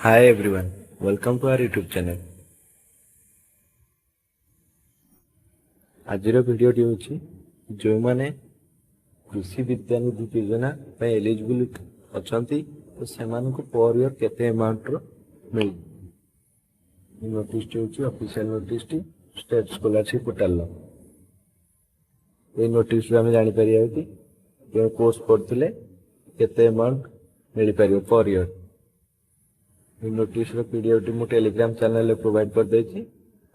Hi everyone, welcome to our YouTube channel. आज video हूँ जो मैंने कृषि विद्यानिधि योजना एलिजिबल अच्छा तो से पर ईयर केते अमाउंट मिल नोटिस हूँ official notice state scholarship portal ये नोटिस आम जापर कि जो कोर्स पढ़ते केते अमाउंट मिल पार पर ईयर नोटिस पीडीएफ मु टेलीग्राम चैनल प्रोवाइड कर देछि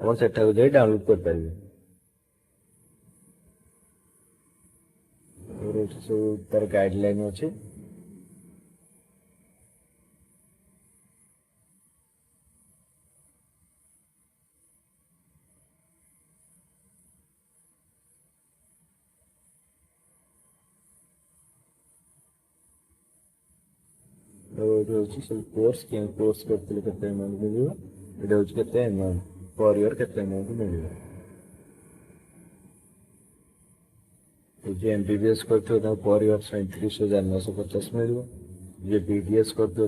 और सेठा को जाई डाउनलोड कर पारिबे और सब तार गाइडलाइन अछि और होछि सब कोर्स करते केते अमाउंट मिलियो एटा होछि केते अमाउंट पर ईयर केते अमाउंट मिलियो जे एमबीबीएस करते हो पर ईयर 37,950 मिलियो जे बीडीएस करते हो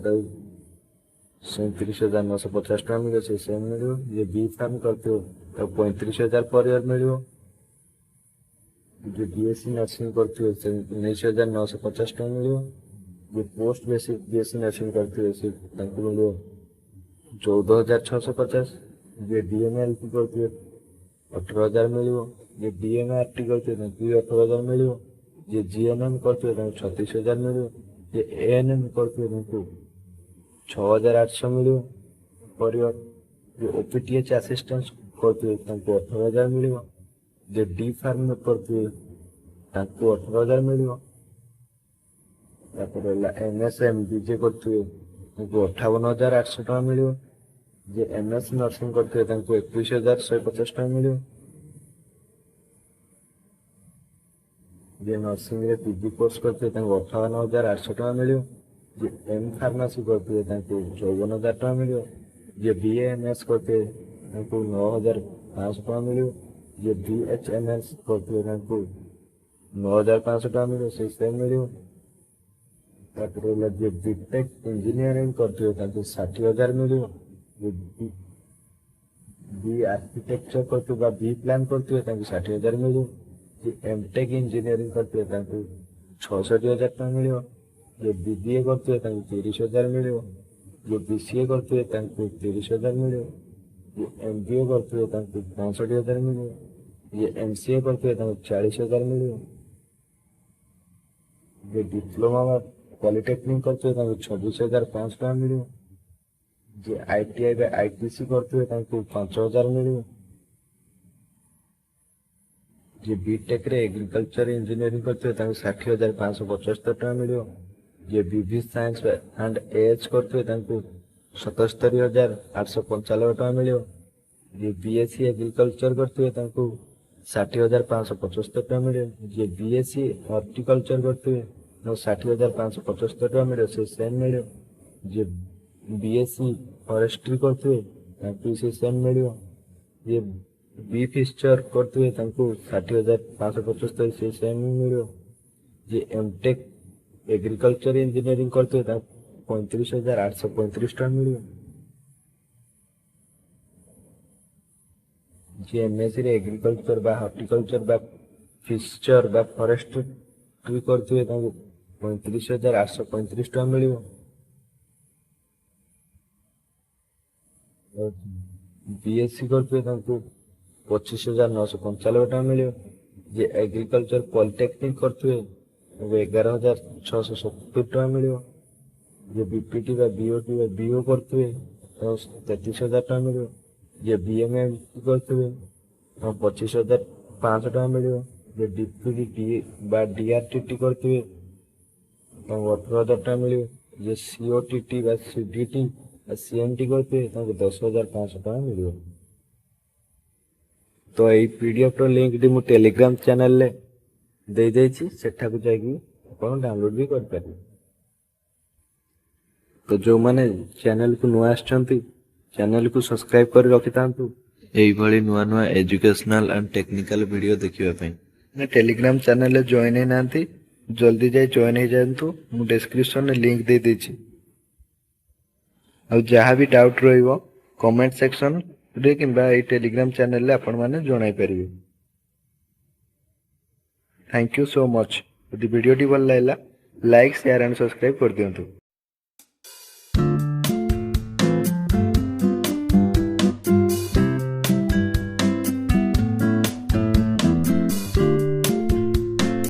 37,950 टका मिलियो से सेम मिलियो जे बी फार्म करते हो 35,000 पर ईयर मिलियो जो बीएससी नर्सिंग करते हो 19,950 टका मिलियो जो पोस्ट बेसिक बीएससी नर्सिंग करते हो से मिलियो 14,650 जे डीएमएलटी करते हो 18,000 मिलियो जे डीएमआरटी करते हो 18,000 मिलियो जे जीएनएम करते हो 36,000 मिलियो जे एएनएम करते हो 6,800 मिलियो पर ईयर जो ओपीटीएच असिस्टेंट करते हो 18,000 मिलियो जे डी फार्म करते हो 18,000 मिलियो एमएसएम बीजे करते हो 58,800 टका मिलियो जे एमएस नर्सिंग करते हो 21,150 टका मिलियो जे नर्सिंग रे पीजी कोर्स करते हो 58,800 टका मिलियो जे एम फार्मेसी करते हो 54,000 टका मिलियो जे बीएएमएस करते 9,500 टका मिलियो जे बीएचएमएस करते 9,500 टका मिलियो से सेम मिलियो जे बीटेक इंजीनियरिंग करते हो 60,000 मिलियो जे बी आर्किटेक्चर करते हो बी प्लान करते हो 60,000 मिलियो जे एमटेक इंजीनियरिंग करते हो 66,000 टका मिलियो जे बीबीए करते हो 30,000 मिलियो जे बीसीए करते हो 30,000 मिलियो जे एमबीए करते हो 65,000 मिलियो जे एमसीए करते हो 40,000 मिलियो जे डिप्लोमा पॉलिटेक्निक करते हो 26,500 टका मिलियो जे आईटीआई आईटीसी करते हो 5,000 मिलियो जे बीटेक रे एग्रीकल्चर इंजीनियरिंग करते हो 60,575 टका मिलियो जे बीबी साइंस एंड एएच करते हो 77,895 टका मिलियो जे बीएससी एग्रीकल्चर करते हो 60,575 टका मिलियो जे बीएससी हॉर्टिकल्चर करते हो 60,575 टका मिलियो से सेम मिलियो जे बीएससी फॉरेस्ट्री करते हो से सेम मिलियो जे बी फिस्चर करते हुए 60,575 से सेम मिलियो जे एमटेक एग्रीकल्चर इंजीनियरिंग करते हुए 35,835 टका मिलियो जे एमएससी रे एग्रीकल्चर बा हॉर्टिकल्चर बा फिस्चर बा फॉरेस्ट्री करते हुए 35,835 टका मिलियो बीएससी करते हुए 25,995 टका मिलियो जे एग्रीकल्चर पॉलिटेक्निक करते हुए 11,670 टका मिलियो जे बीपीटी बा बीओटी बा बीओ करते हुए 33,000 टका मिलियो जे बीएमएम करते हुए 25,500 टका मिलियो जे डीपीटी बा डीआरटीटी करते हुए 18,000 टका मिलियो जे सीओटीटी बा सीडीटी सीएमटी करते हुए 10,500 टका मिलियो तो यही पीडीएफ लिंक मु टेलीग्राम चैनल दे देछि सेठा को जाई अपन डाउनलोड भी कर पारे तो जो माने चैनल को नुआ आछंती चैनल को सब्सक्राइब कर रखि तांतु एई भली नुआ नुआ एजुकेशनल एंड टेक्निकल वीडियो देखिबा पई ने टेलीग्राम चैनल जॉइन हे नांती जल्दी जाई जॉइन हे जानतु मु डिस्क्रिप्शन में लिंक दे देछि ଆଉ ଯାହା भी डाउट रहइबो कमेंट सेक्शन रे किंबा ए टेलीग्राम चैनल रे आपण माने जणाई परिबे। Thank you so much. यदि वीडियो टी भल लागला लाइक शेयर एंड सब्सक्राइब कर दियंतु।